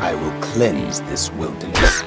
I will cleanse this wilderness.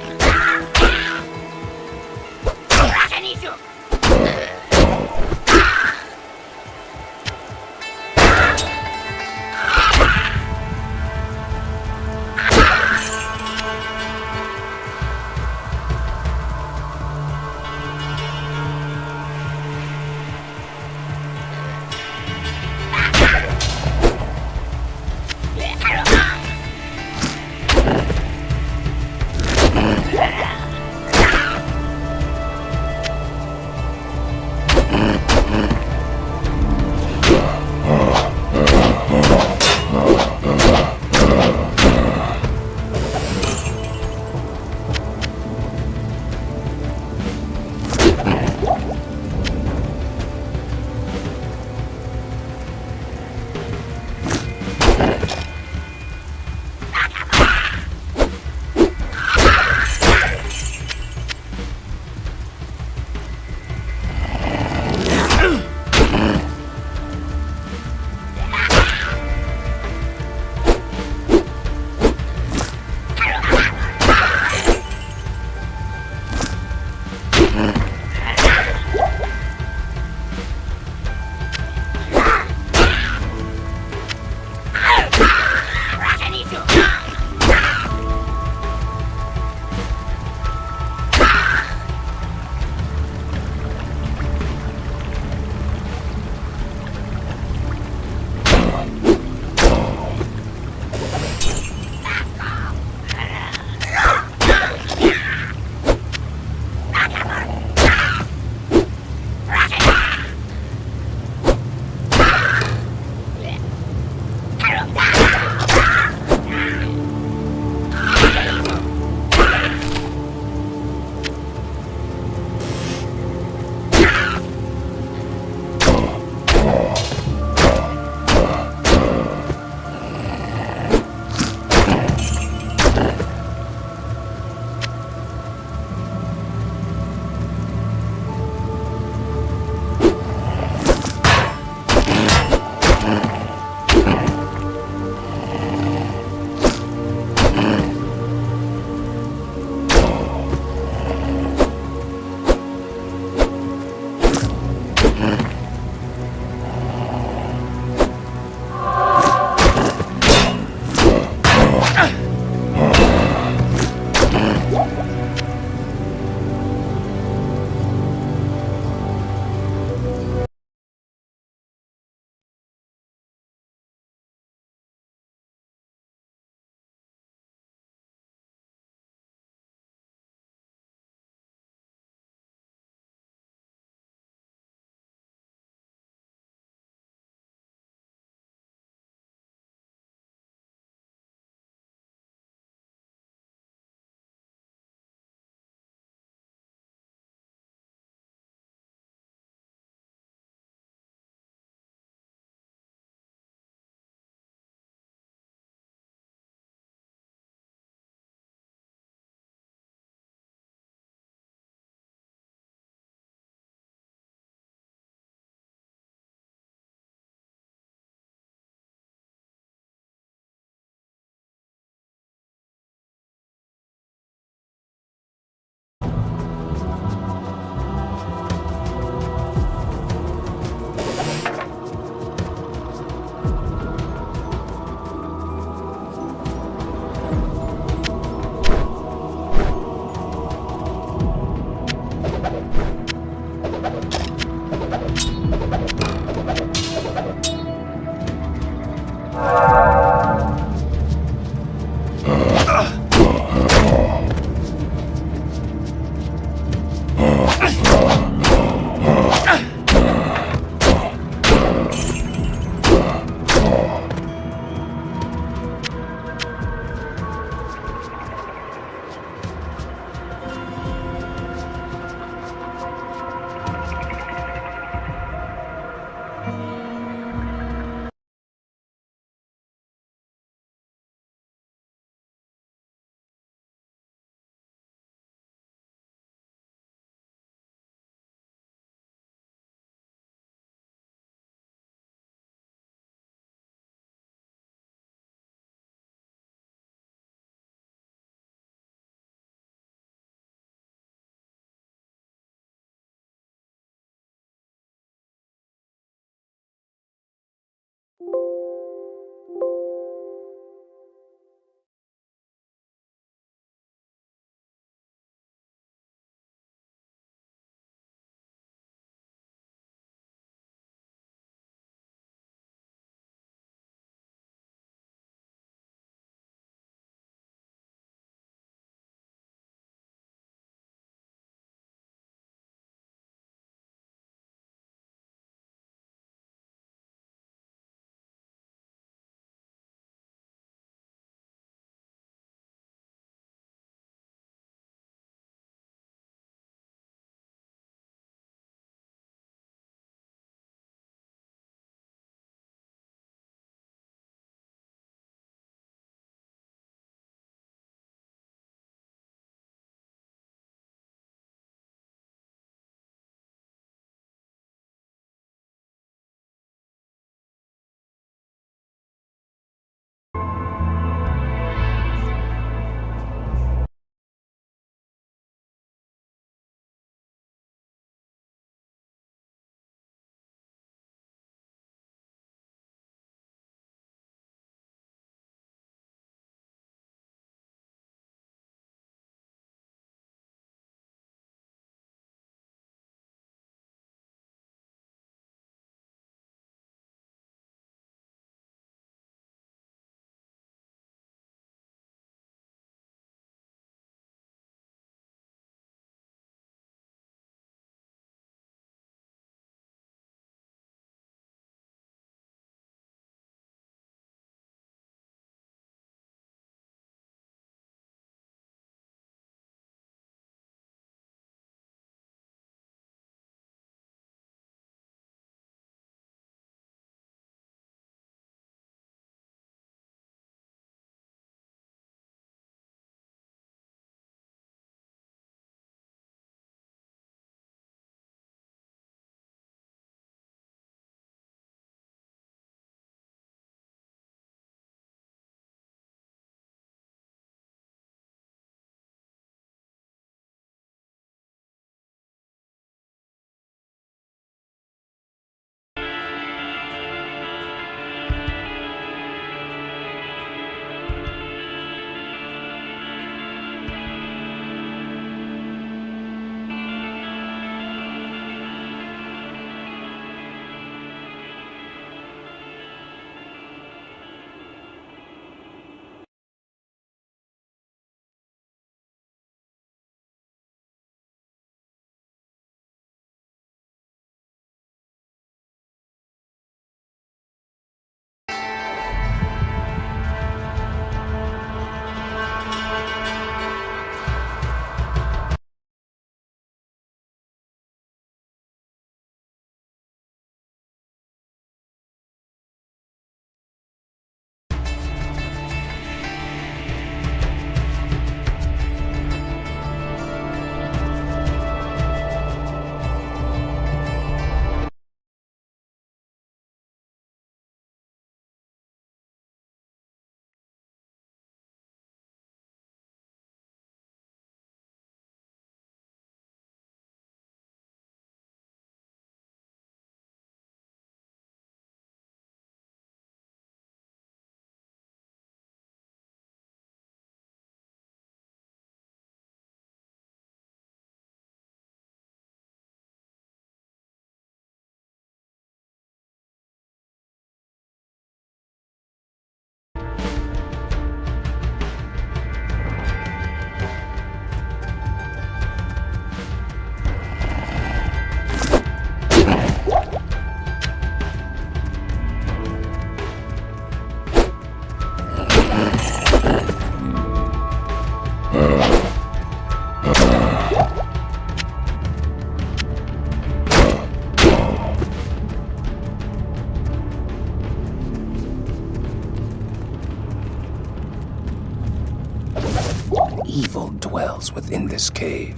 evil dwells within this cave.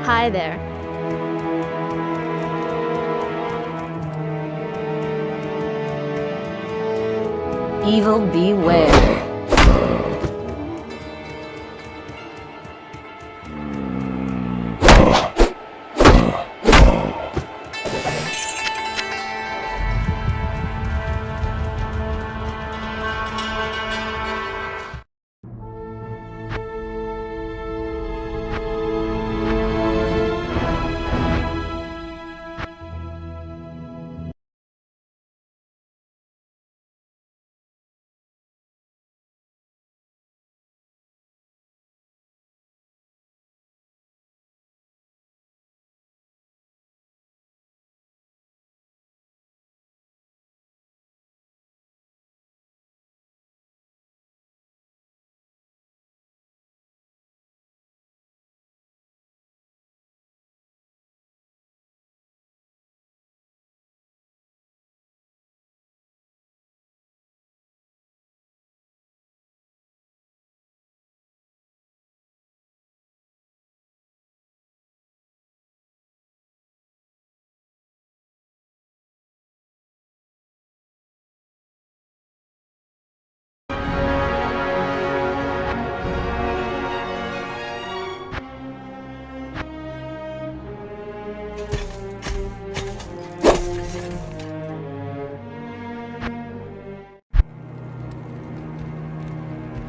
Hi there. Evil beware.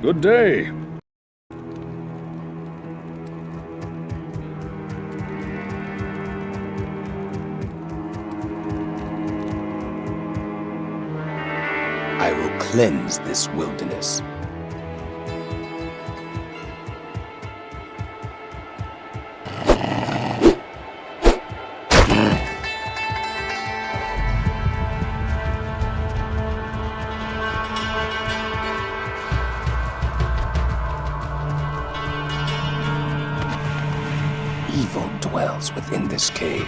Good day. I will cleanse this wilderness. Evil dwells within this cave.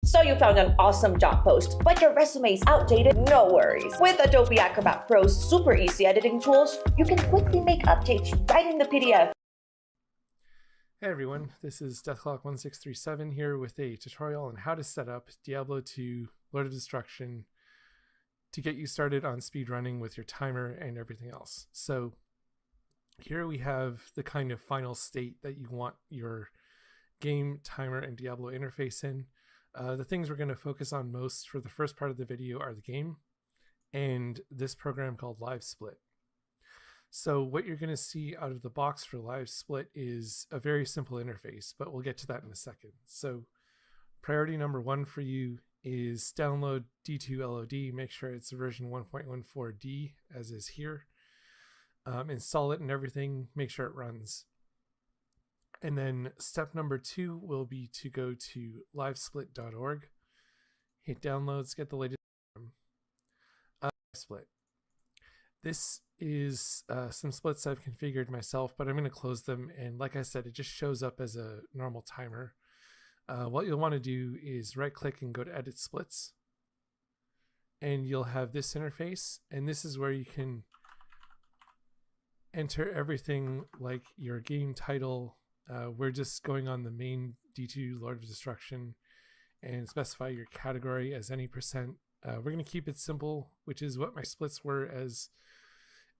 So you found an awesome job post, but your resume is outdated? No worries. With Adobe Acrobat Pro's super easy editing tools, you can quickly make updates right in the PDF. Hey everyone, this is Deathclock1637 here with a tutorial on how to set up Diablo 2 Lord of Destruction to get you started on speedrunning with your timer and everything else. So here we have the kind of final state that you want your game, timer, and Diablo interface in. The things we're going to focus on most for the first part of the video are the game and this program called Live Split. So what you're going to see out of the box for Live Split is a very simple interface, but we'll get to that in a second. So priority number one for you is download D2LOD, make sure it's version 1.14D as is here. Install it and everything, make sure it runs. And then step number two will be to go to livesplit.org, hit downloads, get the latest split. This is some splits I've configured myself, but I'm going to close them. And like I said, it just shows up as a normal timer. What you'll want to do is right click and go to edit splits. And you'll have this interface. And this is where you can enter everything like your game title. We're just going on the main D2 Lord of Destruction and specify your category as any percent. We're going to keep it simple, which is what my splits were as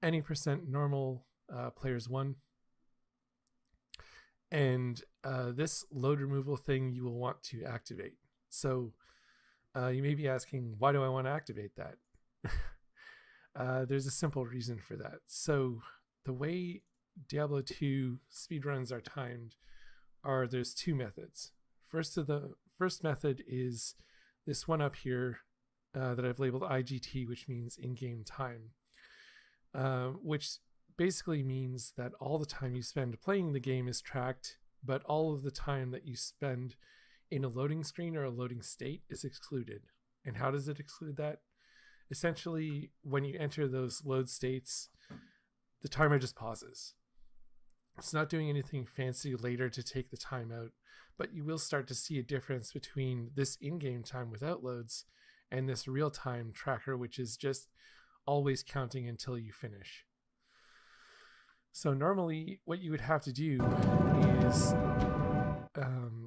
any percent normal players 1. And this load removal thing you will want to activate. So you may be asking, why do I want to activate that? There's a simple reason for that. So the way Diablo 2 speedruns are timed there's two methods. First method is this one up here that I've labeled IGT, which means in-game time, which basically means that all the time you spend playing the game is tracked, but all of the time that you spend in a loading screen or a loading state is excluded. And how does it exclude that? Essentially, when you enter those load states, the timer just pauses. It's not doing anything fancy later to take the time out, but you will start to see a difference between this in-game time without loads and this real-time tracker, which is just always counting until you finish. So normally what you would have to do is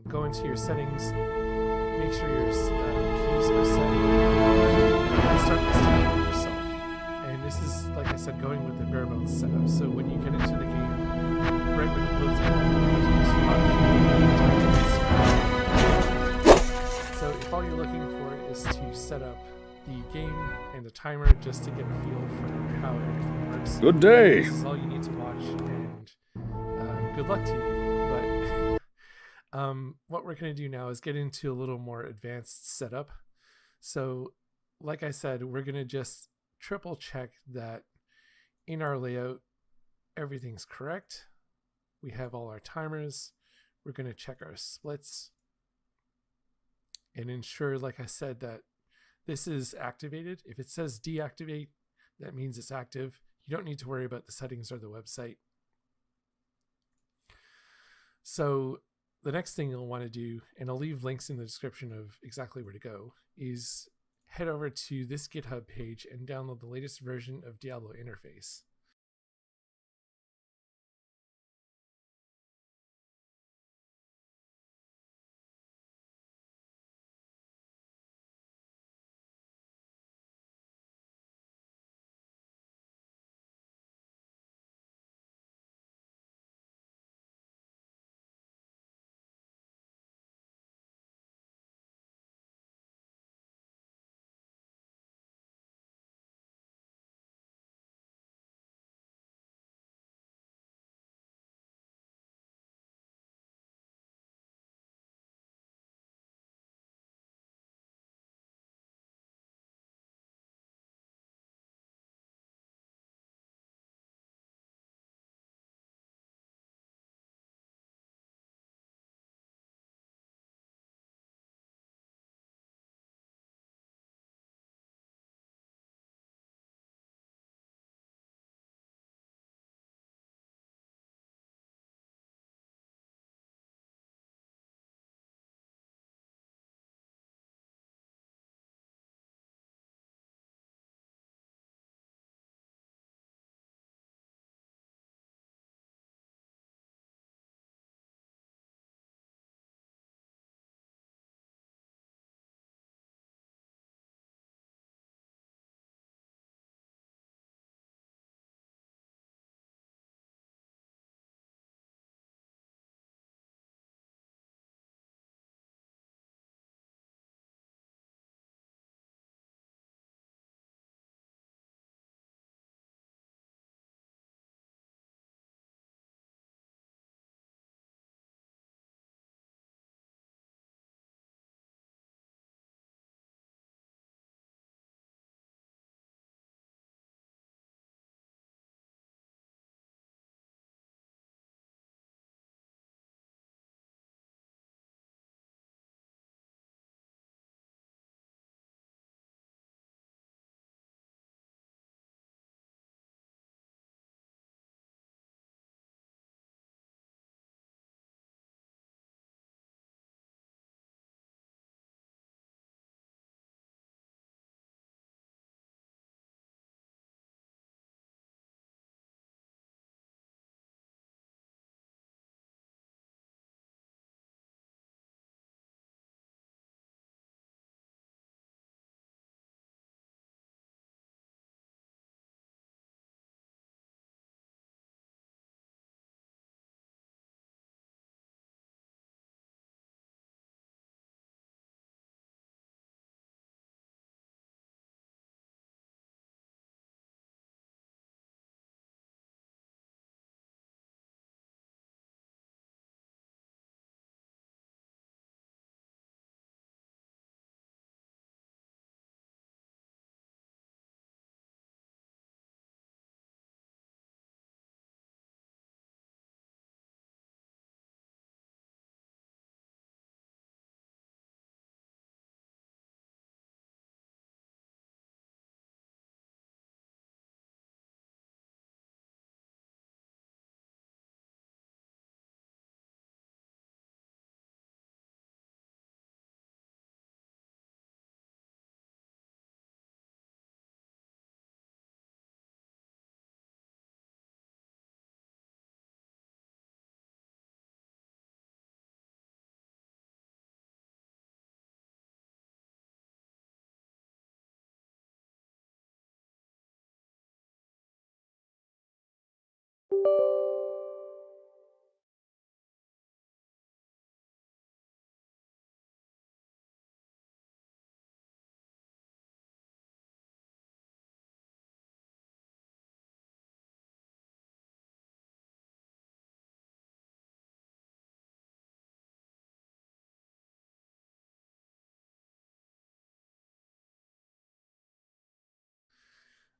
go into your settings, make sure your keys are set, and start this timer yourself. And this is, like I said, going with the bare bones setup. So when you get into the game, right when it loads in, so if all you're looking for is to set up the game and the timer just to get a feel for how everything works. Good day. This is all you need to watch, and good luck to you. But what we're going to do now is get into a little more advanced setup. So like I said, we're going to just triple check that in our layout everything's correct. We have all our timers. We're going to check our splits and ensure, like I said, that this is activated. If it says deactivate, that means it's active. You don't need to worry about the settings or the website. So the next thing you'll want to do, and I'll leave links in the description of exactly where to go, is head over to this GitHub page and download the latest version of Diablo interface.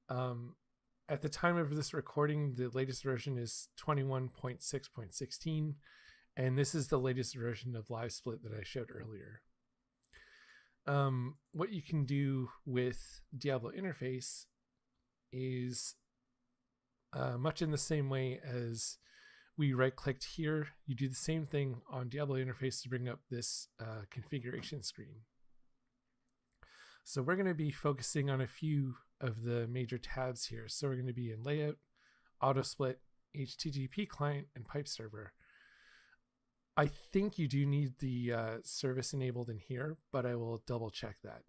At the time of this recording, the latest version is 21.6.16, and this is the latest version of Live Split that I showed earlier. What you can do with Diablo interface is much in the same way as we right-clicked here. You do the same thing on Diablo interface to bring up this configuration screen. So we're going to be focusing on a few of the major tabs here. So we're going to be in Layout, Auto Split, HTTP Client, and Pipe Server. I think you do need the service enabled in here, but I will double check that.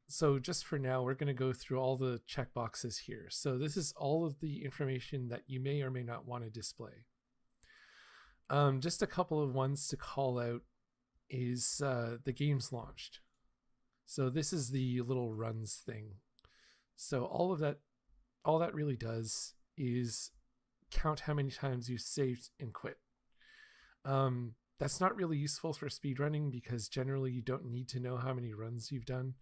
So just for now, we're going to go through all the checkboxes here. So this is all of the information that you may or may not want to display. Just a couple of ones to call out is the game's launched. So this is the little runs thing. So all that really does is count how many times you saved and quit. That's not really useful for speedrunning because generally you don't need to know how many runs you've done.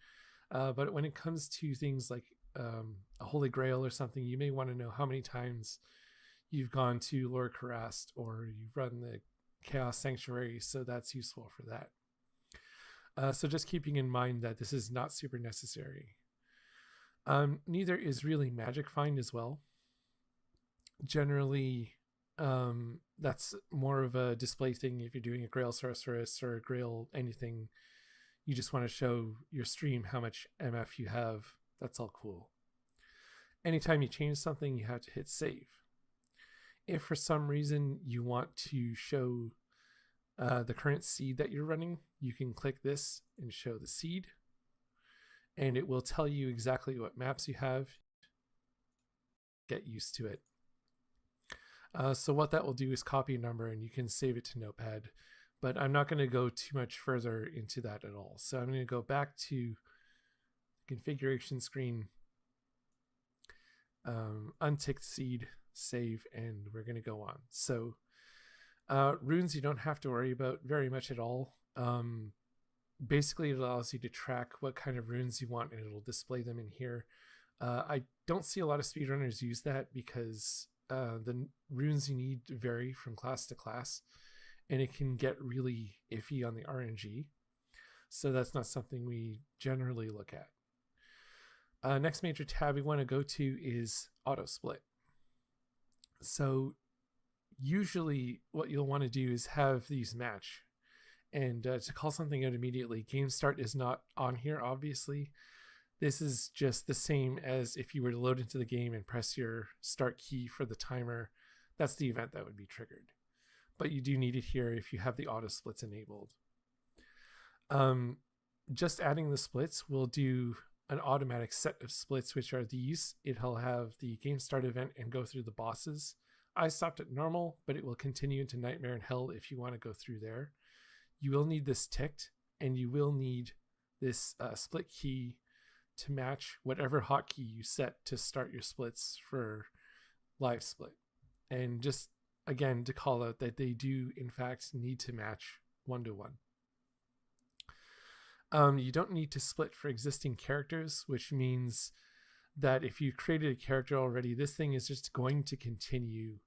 But when it comes to things like a Holy Grail or something, you may want to know how many times you've gone to Lord Karast or you've run the Chaos Sanctuary, so that's useful for that. So just keeping in mind that this is not super necessary. Neither is really Magic Find as well. Generally, that's more of a display thing if you're doing a Grail Sorceress or a Grail anything. You just want to show your stream how much MF you have. That's all cool. Anytime you change something, you have to hit save. If for some reason you want to show the current seed that you're running, you can click this and show the seed, and it will tell you exactly what maps you have. Get used to it. So what that will do is copy a number and you can save it to Notepad, but I'm not going to go too much further into that at all. So I'm going to go back to the configuration screen, untick seed, save, and we're going to go on. So runes you don't have to worry about very much at all. Basically it allows you to track what kind of runes you want and it'll display them in here. I don't see a lot of speedrunners use that because the runes you need vary from class to class and it can get really iffy on the RNG. So that's not something we generally look at. Next major tab we want to go to is Auto Split. So usually what you'll want to do is have these match, and to call something out immediately, game start is not on here obviously. This is just the same as if you were to load into the game and press your start key for the timer. That's the event that would be triggered, but you do need it here if you have the auto splits enabled. Just adding the splits will do an automatic set of splits, which are these. It'll have the game start event and go through the bosses. I stopped at normal, but it will continue into Nightmare and Hell if you want to go through there. You will need this ticked, and you will need this split key to match whatever hotkey you set to start your splits for Live Split. And just again to call out that they do in fact need to match 1-to-1. You don't need to split for existing characters, which means that if you created a character already, this thing is just going to continue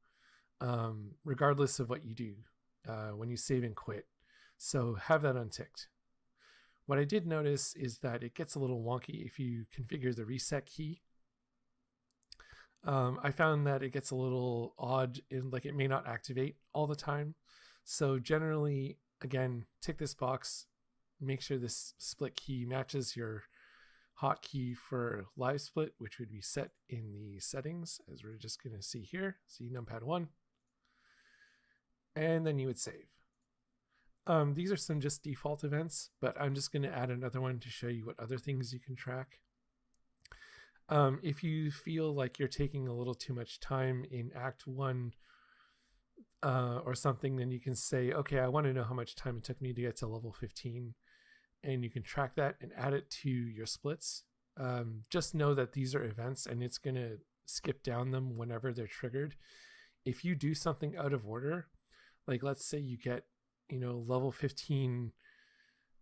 regardless of what you do when you save and quit. So have that unticked. What I did notice is that it gets a little wonky if you configure the reset key. I found that it gets a little odd in like it may not activate all the time. So generally, again, tick this box, make sure this split key matches your hotkey for Live Split, which would be set in the settings, as we're just going to see here. See numpad 1. And then you would save. These are some just default events, but I'm just going to add another one to show you what other things you can track. If you feel like you're taking a little too much time in Act 1 or something, then you can say, okay, I want to know how much time it took me to get to level 15. And you can track that and add it to your splits. Just know that these are events and it's going to skip down them whenever they're triggered. If you do something out of order, like let's say you get, level 15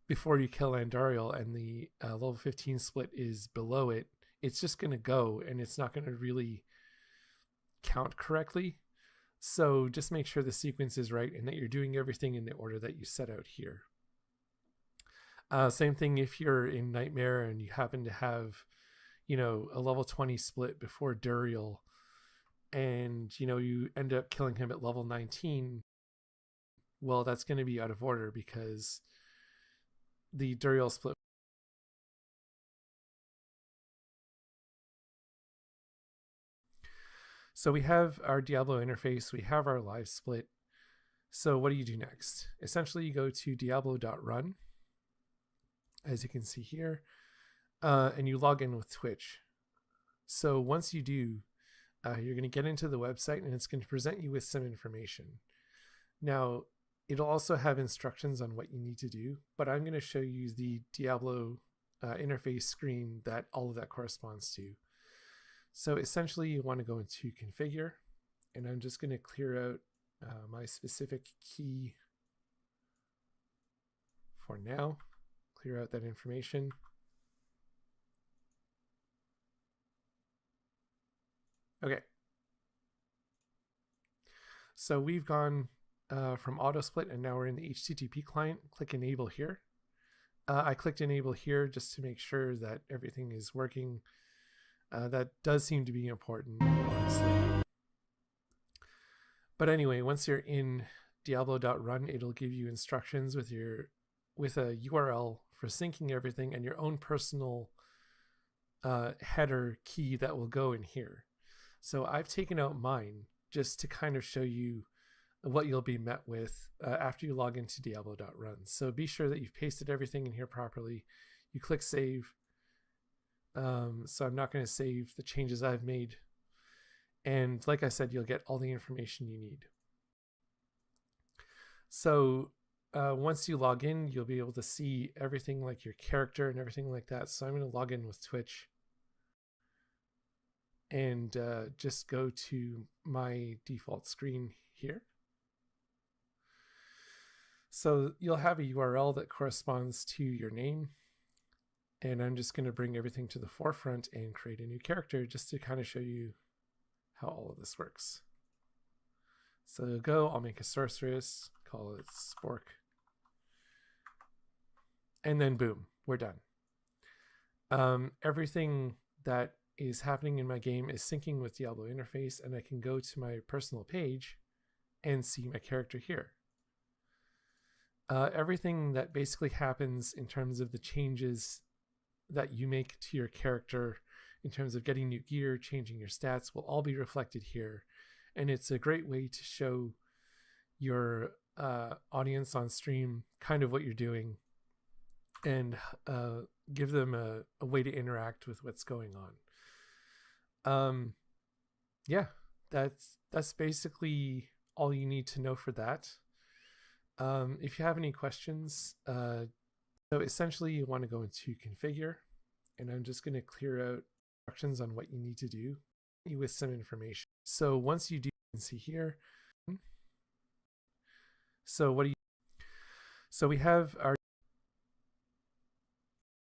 before you kill Andariel and the level 15 split is below it, it's just going to go and it's not going to really count correctly. So just make sure the sequence is right and that you're doing everything in the order that you set out here. Same thing if you're in Nightmare and you happen to have, you know, a level 20 split before Duriel, and, you know, you end up killing him at level 19. Well, that's going to be out of order because the Duriel split. So we have our Diablo interface, we have our live split. So what do you do next? Essentially, you go to diablo.run, as you can see here, and you log in with Twitch. So once you do, you're going to get into the website and it's going to present you with some information. Now, it'll also have instructions on what you need to do, but I'm going to show you the Diablo interface screen that all of that corresponds to. So essentially, you want to go into configure, and I'm just going to clear out my specific key for now, clear out that information. Okay. So we've gone from auto split and now we're in the HTTP client. Click enable here. I clicked enable here just to make sure that everything is working. That does seem to be important, honestly. But anyway, once you're in diablo.run, it'll give you instructions with a URL for syncing everything and your own personal header key that will go in here. So I've taken out mine just to kind of show you what you'll be met with after you log into diablo.run. So be sure that you've pasted everything in here properly. You click save. So I'm not going to save the changes I've made. And like I said, you'll get all the information you need. So once you log in, you'll be able to see everything like your character and everything like that. So I'm going to log in with Twitch and just go to my default screen here. So you'll have a URL that corresponds to your name. And I'm just going to bring everything to the forefront and create a new character just to kind of show you how all of this works. So I'll make a sorceress, call it Spork. And then boom, we're done. Everything that is happening in my game is syncing with Diablo interface, and I can go to my personal page and see my character here. Everything that basically happens in terms of the changes that you make to your character in terms of getting new gear, changing your stats, will all be reflected here. And it's a great way to show your audience on stream kind of what you're doing and give them a way to interact with what's going on. Yeah, that's basically all you need to know for that. If you have any questions, so essentially you want to go into configure, and I'm just going to clear out instructions on what you need to do with some information. So once you do, you can see here. So so we have our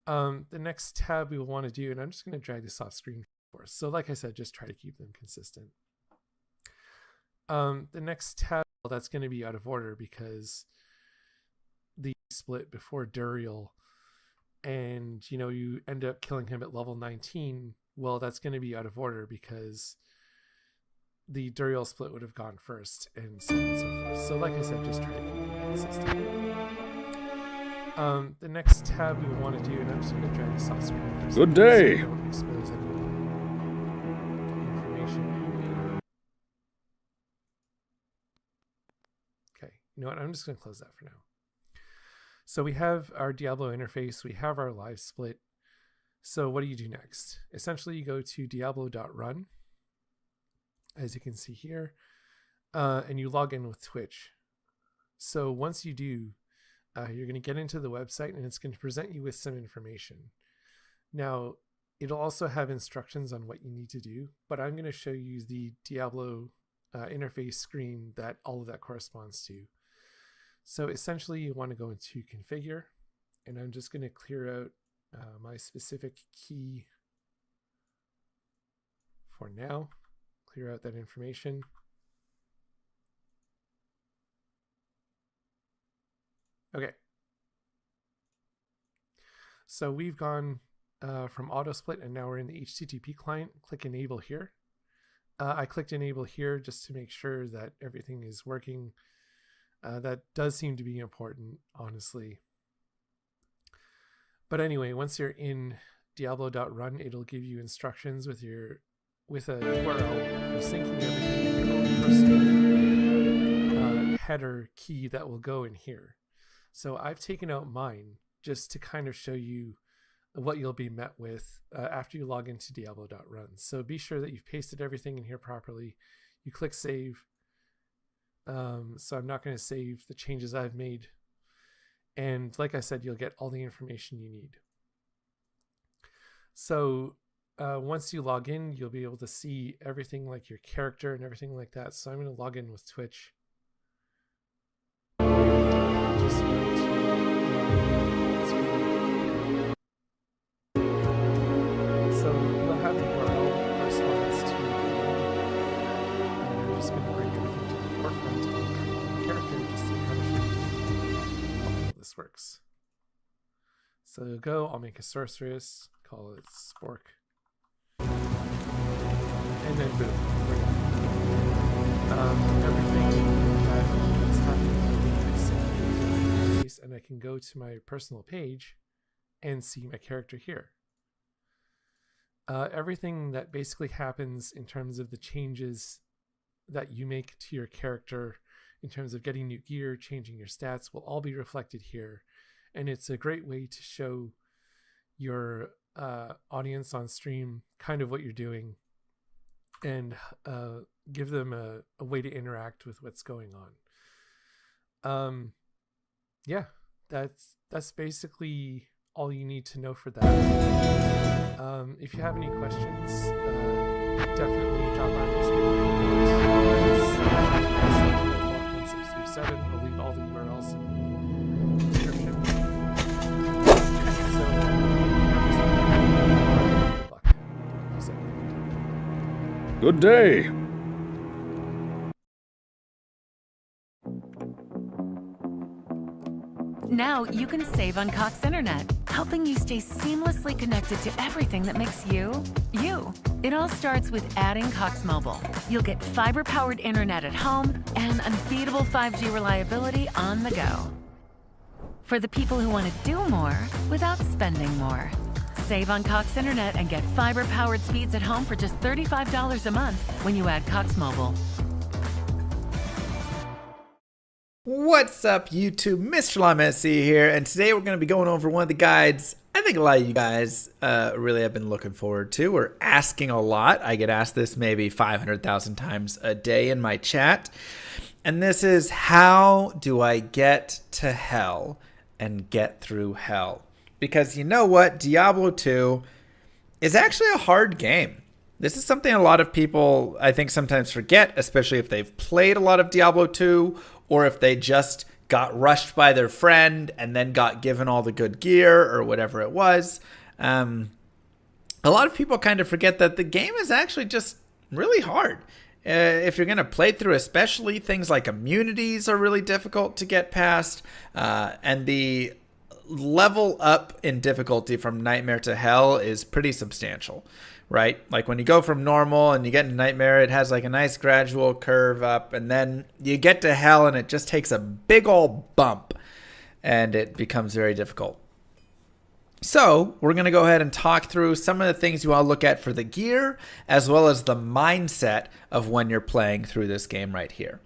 the next tab we will want to do, and I'm just going to drag this off screen for us. So like I said, just try to keep them consistent. The next tab, well, that's going to be out of order because the split before Duriel, and, you know, you end up killing him at level 19. Well, that's going to be out of order because the Duriel split would have gone first, and so on and so forth. So like I said, just try to keep them consistent. The next tab we want to do, and I'm just going to drag this off screen first. Good day. So don't expose any information. Okay, you know what? I'm just going to close that for now. So we have our Diablo interface, we have our live split. So what do you do next? Essentially, you go to diablo.run, as you can see here, and you log in with Twitch. So once you do, you're going to get into the website and it's going to present you with some information. Now, it'll also have instructions on what you need to do, but I'm going to show you the Diablo interface screen that all of that corresponds to. So essentially, you want to go into configure, and I'm just going to clear out my specific key for now. Clear out that information. Okay. So we've gone from auto split and now we're in the HTTP client. Click enable here. I clicked enable here just to make sure that everything is working. That does seem to be important, honestly. But anyway, once you're in Diablo.run, it'll give you instructions with a URL for syncing everything in your own personal header key that will go in here. So I've taken out mine just to kind of show you what you'll be met with after you log into Diablo.run. So be sure that you've pasted everything in here properly. You click save. So I'm not going to save the changes I've made. And like I said, you'll get all the information you need. So once you log in, you'll be able to see everything like your character and everything like that. So I'm going to log in with Twitch. Just go to so you'll have the URL that corresponds to your name. And I'm just going to bring everything to the forefront of the character just to kind of show you how this works. So you'll go, I'll make a sorceress, call it Spork. And then boom, we're done. Everything that's happening is and I can go to my personal page and see my character here. Everything that basically happens in terms of the changes that you make to your character in terms of getting new gear, changing your stats will all be reflected here. And it's a great way to show your audience on stream kind of what you're doing and give them a way to interact with what's going on. Yeah, that's basically all you need to know for that. If you have any questions, definitely drop by this video. It's 1637. I'll leave all the URLs in the description. So, good luck. Peace out. Good day. Now you can save on Cox Internet, helping you stay seamlessly connected to everything that makes you, you. It all starts with adding Cox Mobile. You'll get fiber-powered internet at home and unbeatable 5G reliability on the go. For the people who want to do more without spending more. Save on Cox Internet and get fiber-powered speeds at home for just $35 a month when you add Cox Mobile. What's up, YouTube? Mr. cr1mson's here, and today we're going to be going over one of the guides I think a lot of you guys really have been looking forward to or asking a lot. I get asked this maybe 500,000 times a day in my chat, and this is how do I get to hell and get through hell? Because you know what? Diablo 2 is actually a hard game. This is something a lot of people, I think, sometimes forget, especially if they've played a lot of Diablo 2 or if they just got rushed by their friend and then got given all the good gear or whatever it was. A lot of people kind of forget that the game is actually just really hard. If you're going to play through, especially things like immunities are really difficult to get past. And the level up in difficulty from Nightmare to Hell is pretty substantial, right? Like when you go from normal and you get into Nightmare, it has like a nice gradual curve up, and then you get to Hell and it just takes a big old bump and it becomes very difficult. So we're going to go ahead and talk through some of the things you want to look at for the gear, as well as the mindset of when you're playing through this game right here.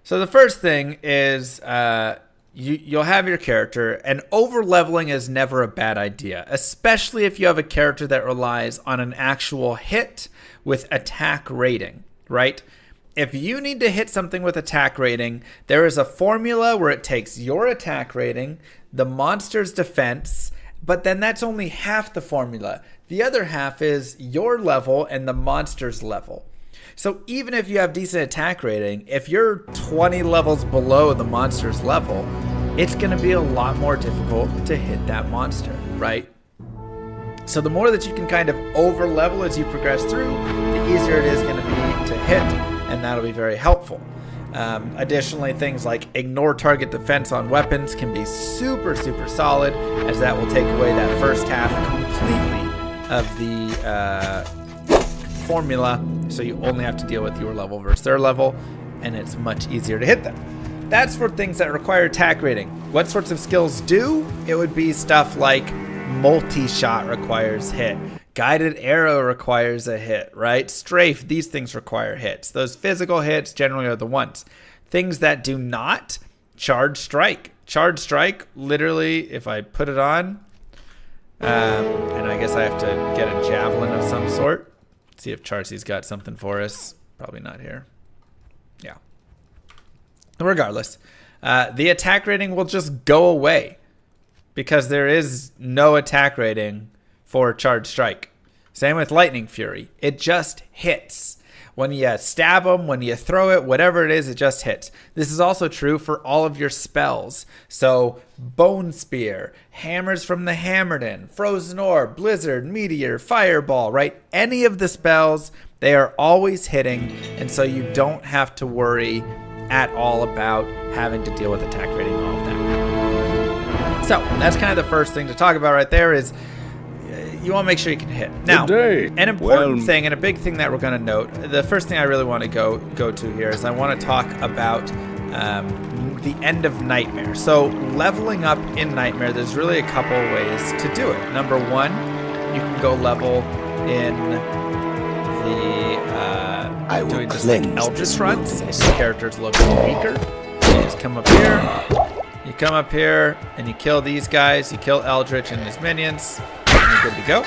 So the first thing is you'll have your character, and over-leveling is never a bad idea, especially if you have a character that relies on an actual hit with attack rating, right? If you need to hit something with attack rating, there is a formula where it takes your attack rating, the monster's defense, but then that's only half the formula. The other half is your level and the monster's level. So even if you have decent attack rating, if you're 20 levels below the monster's level, it's going to be a lot more difficult to hit that monster, right? So the more that you can kind of over level as you progress through, the easier it is going to be to hit, and that'll be very helpful. Additionally, things like ignore target defense on weapons can be super, super solid, as that will take away that first half completely of the formula, so you only have to deal with your level versus their level, and it's much easier to hit them. That's for things that require attack rating. What sorts of skills do? It would be stuff like multi-shot requires hit. Guided arrow requires a hit, right? Strafe, these things require hits. Those physical hits generally are the ones. Things that do not, charge strike. Charge strike, literally, if I put it on, and I guess I have to get a javelin of some sort. See if Charcy's got something for us. Probably not here. Yeah. Regardless, the attack rating will just go away because there is no attack rating for charge strike. Same with lightning fury. It just hits. When you stab them, when you throw it, whatever it is, it just hits. This is also true for all of your spells. So bone spear, hammers from the Hammerden, frozen orb, blizzard, meteor, fireball, right? Any of the spells, they are always hitting, and so you don't have to worry at all about having to deal with attack rating and all of that. So that's kind of the first thing to talk about right there is you want to make sure you can hit. Now, an important thing and a big thing that we're going to note, the first thing I really want to go to here is I want to talk about the end of Nightmare. So leveling up in Nightmare, there's really a couple ways to do it. Number one, you can go level in the doing just like Eldritch runs. Your characters look weaker. You just come up here. You come up here and you kill these guys. You kill Eldritch and his minions. You're good to go.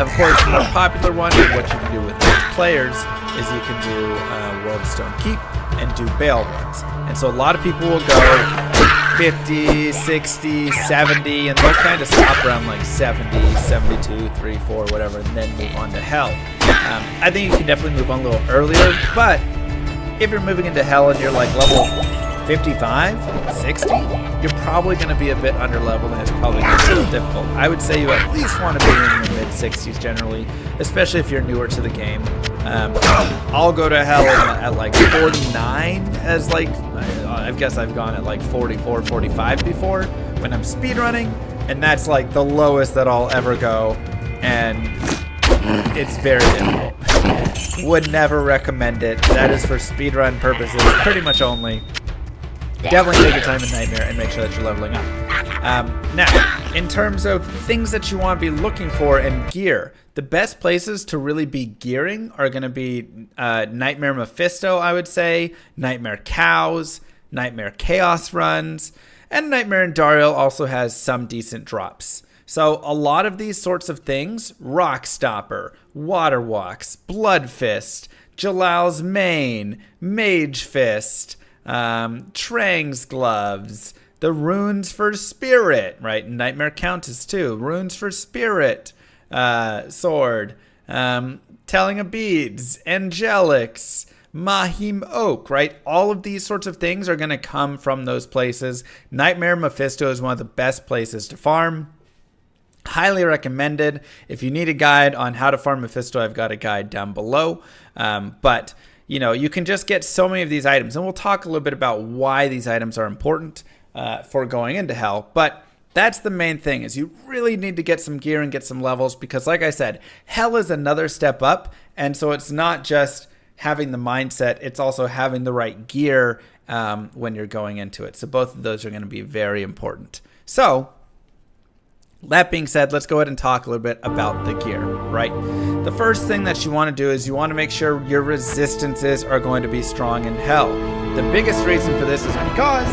Of course, the more popular one, and what you can do with players, is you can do World of Stone Keep and do Bail runs. And so a lot of people will go 50, 60, 70, and they'll kind of stop around like 70, 72, 3, 4, whatever, and then move on to Hell. I think you can definitely move on a little earlier, but if you're moving into Hell and you're like level 55, 60, you're probably going to be a bit under-leveled and it's probably going to be a little difficult. I would say you at least want to be in the mid-60s generally, especially if you're newer to the game. I'll go to Hell at like 49 as like, I guess I've gone at like 44, 45 before when I'm speedrunning, and that's like the lowest that I'll ever go, and it's very difficult. Would never recommend it. That is for speedrun purposes, pretty much only. Definitely take your time in Nightmare and make sure that you're leveling up. Now, in terms of things that you want to be looking for in gear, the best places to really be gearing are going to be Nightmare Mephisto, I would say, Nightmare Cows, Nightmare Chaos runs, and Nightmare Andariel also has some decent drops. So a lot of these sorts of things, Rock Stopper, Water Walks, Blood Fist, Jalal's Mane, Mage Fist, Trang's Gloves, the Runes for Spirit, right? Nightmare Countess too. Runes for Spirit, Sword, Telling of Beads, Angelics, Mahim Oak, right? All of these sorts of things are going to come from those places. Nightmare Mephisto is one of the best places to farm. Highly recommended. If you need a guide on how to farm Mephisto, I've got a guide down below. But you know, you can just get so many of these items, and we'll talk a little bit about why these items are important for going into Hell. But that's the main thing, is you really need to get some gear and get some levels, because like I said, Hell is another step up, and so it's not just having the mindset, it's also having the right gear when you're going into it. So both of those are going to be very important. So that being said, let's go ahead and talk a little bit about the gear, right? The first thing that you want to do is you want to make sure your resistances are going to be strong in Hell. The biggest reason for this is because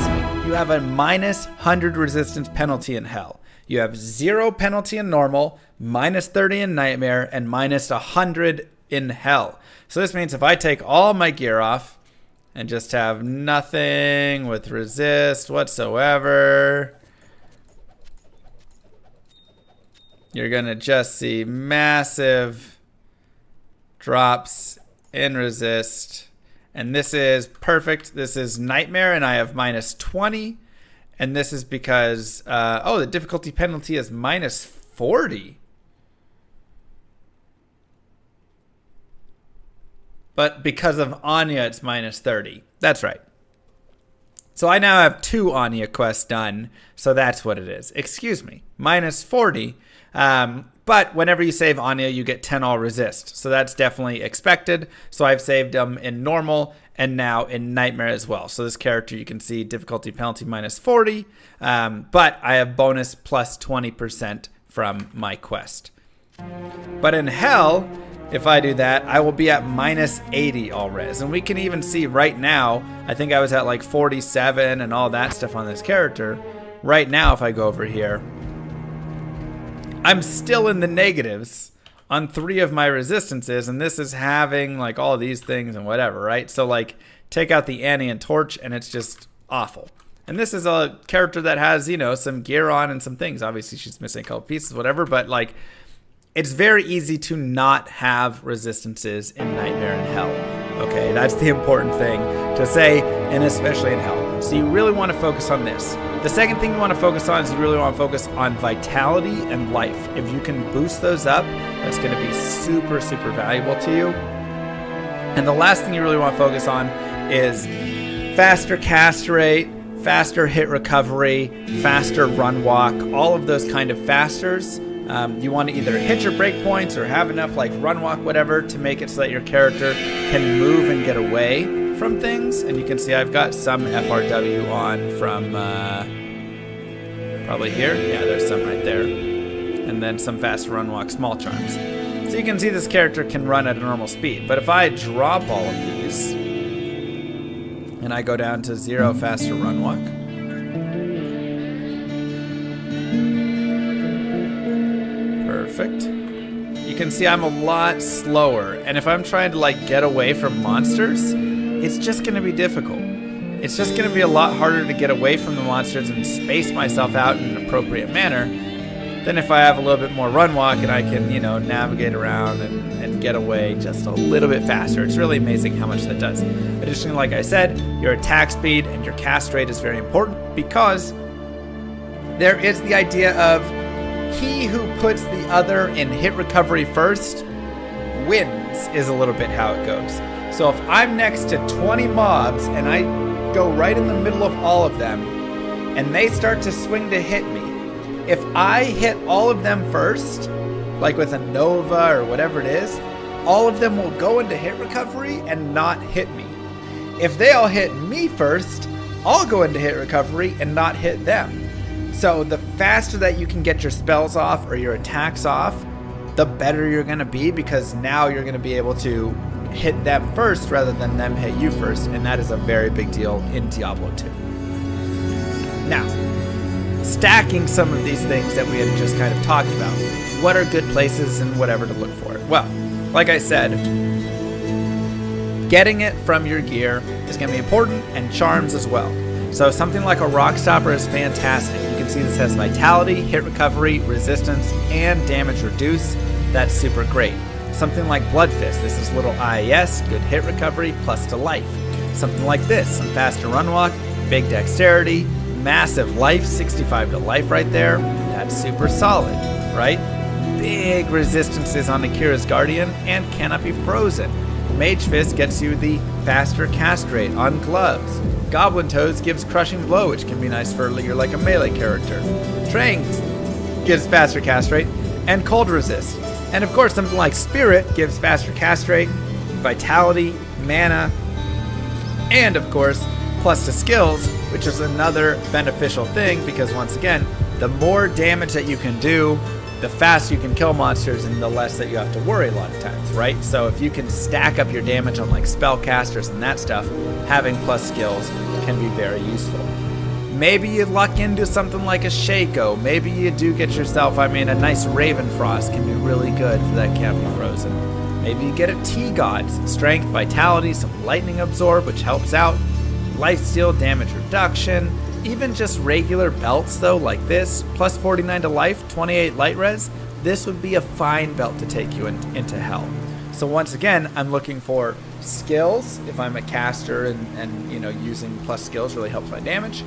you have a minus 100 resistance penalty in Hell. You have 0 penalty in normal, minus 30 in Nightmare, and minus 100 in Hell. So this means if I take all my gear off and just have nothing with resist whatsoever, you're going to just see massive drops in resist. And this is perfect. This is Nightmare, and I have minus 20. And this is because, the difficulty penalty is minus 40. But because of Anya, it's minus 30. That's right. So I now have 2 Anya quests done. So that's what it is. Excuse me. Minus 40. But whenever you save Anya, you get 10 all resist. So that's definitely expected. So I've saved them in normal and now in nightmare as well. So this character, you can see difficulty penalty minus 40. But I have bonus plus 20% from my quest. But in hell, if I do that, I will be at minus 80 all res. And we can even see right now, I think I was at like 47 and all that stuff on this character. Right now, if I go over here, I'm still in the negatives on 3 of my resistances, and this is having like all these things and whatever, right? So like take out the Annie and Torch and it's just awful. And this is a character that has, you know, some gear on and some things. Obviously she's missing a couple pieces, whatever, but like it's very easy to not have resistances in Nightmare and Hell. Okay, that's the important thing to say, and especially in Hell. So you really want to focus on this. The second thing you want to focus on is you really want to focus on vitality and life. If you can boost those up, that's going to be super, super valuable to you. And the last thing you really want to focus on is faster cast rate, faster hit recovery, faster run walk, all of those kind of fasters. You want to either hit your breakpoints or have enough like run walk, whatever, to make it so that your character can move and get away from things. And you can see I've got some FRW on from probably here. Yeah, there's some right there. And then some fast run walk, small charms. So you can see this character can run at a normal speed. But if I drop all of these and I go down to 0 faster run walk, perfect. You can see I'm a lot slower, and if I'm trying to like get away from monsters, it's just going to be difficult. It's just going to be a lot harder to get away from the monsters and space myself out in an appropriate manner than if I have a little bit more run walk and I can, you know, navigate around and get away just a little bit faster. It's really amazing how much that does. Additionally, like I said, your attack speed and your cast rate is very important because there is the idea of he who puts the other in hit recovery first wins is a little bit how it goes. So if I'm next to 20 mobs and I go right in the middle of all of them and they start to swing to hit me, if I hit all of them first, like with a Nova or whatever it is, all of them will go into hit recovery and not hit me. If they all hit me first, I'll go into hit recovery and not hit them. So the faster that you can get your spells off or your attacks off, the better you're going to be, because now you're going to be able to hit them first rather than them hit you first, and that is a very big deal in Diablo 2. Now, stacking some of these things that we had just kind of talked about, what are good places and whatever to look for? Well, like I said, getting it from your gear is going to be important, and charms as well. So something like a Rock Stopper is fantastic. You can see this has vitality, hit recovery, resistance, and damage reduce. That's super great. Something like Blood Fist, this is little IAS, good hit recovery, plus to life. Something like this, some faster run walk, big dexterity, massive life, 65 to life right there. That's super solid, right? Big resistances on Akira's Guardian and cannot be frozen. Mage Fist gets you the faster cast rate on gloves. Goblin Toes gives Crushing Blow, which can be nice for you're like a melee character. Trangs gives faster cast rate and cold resist. And of course, something like Spirit gives faster cast rate, vitality, mana, and of course, plus to skills, which is another beneficial thing because once again, the more damage that you can do, the faster you can kill monsters and the less that you have to worry a lot of times, right? So if you can stack up your damage on like spellcasters and that stuff, having plus skills can be very useful. Maybe you luck into something like a Shaco. Maybe you do get yourself, a nice Ravenfrost can be really good for that can't be frozen. Maybe you get a T-Gods, strength, vitality, some lightning absorb, which helps out, lifesteal, damage reduction, even just regular belts though, like this, plus 49 to life, 28 light res, this would be a fine belt to take you into hell. So once again, I'm looking for skills, if I'm a caster and using plus skills really helps my damage.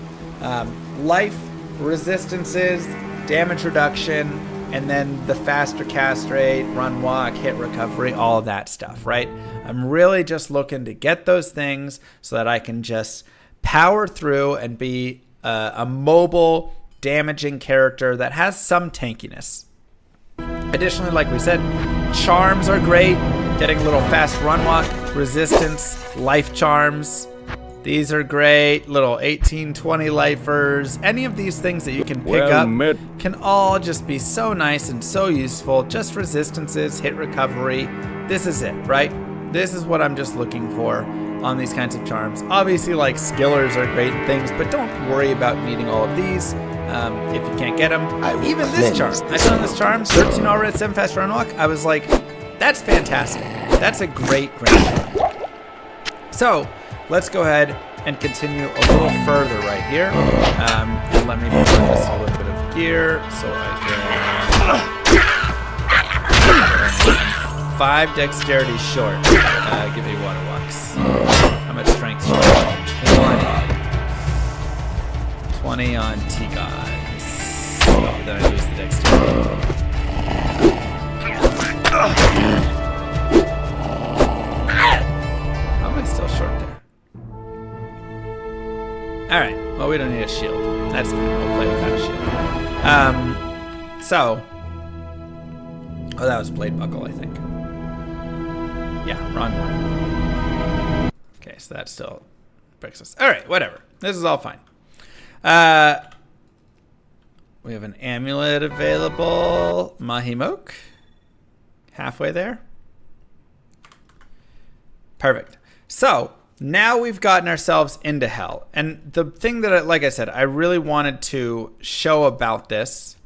Life, resistances, damage reduction, and then the faster cast rate, run, walk, hit recovery, all of that stuff, right? I'm really just looking to get those things so that I can just power through and be a mobile, damaging character that has some tankiness. Additionally, like we said, charms are great. Getting a little fast run walk, resistance, life charms. These are great. Little 18, 20 lifers. Any of these things that you can pick up can all just be so nice and so useful. Just resistances, hit recovery. This is it, right? This is what I'm just looking for on these kinds of charms. Obviously, like skillers are great things, but don't worry about needing all of these if you can't get them. Even this charm. I found this charm, 13 all red, 7 fast run walk. I was like, that's fantastic. That's a great charm. So let's go ahead and continue a little further right here. And let me put this a little bit of gear so I can 5 dexterity short. Give me water walks. How much strength short? 20 on T-Gods. Oh, then I lose the dexterity. How am I still short there? Alright, well, we don't need a shield. That's fine. We'll play without a shield. Oh, that was Blade Buckle, I think. Yeah, wrong one. Okay, so that still breaks us. Alright, whatever. This is all fine. We have an amulet available. Mahimok. Halfway there. Perfect. So now we've gotten ourselves into hell. And the thing that, like I said, I really wanted to show about this